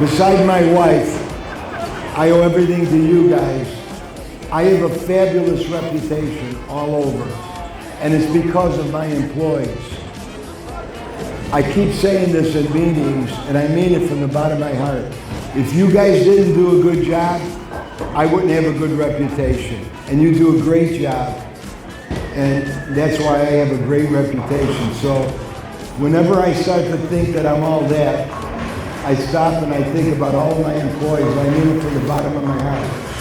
Beside my wife, I owe everything to you guys. I have a fabulous reputation all over, and it's because of my employees. I keep saying this in meetings, and I mean it from the bottom of my heart. If you guys didn't do a good job, I wouldn't have a good reputation. And you do a great job, and that's why I have a great reputation. So whenever I start to think that I'm all that, I stop and I think about all my employees. I mean it from the bottom of my heart.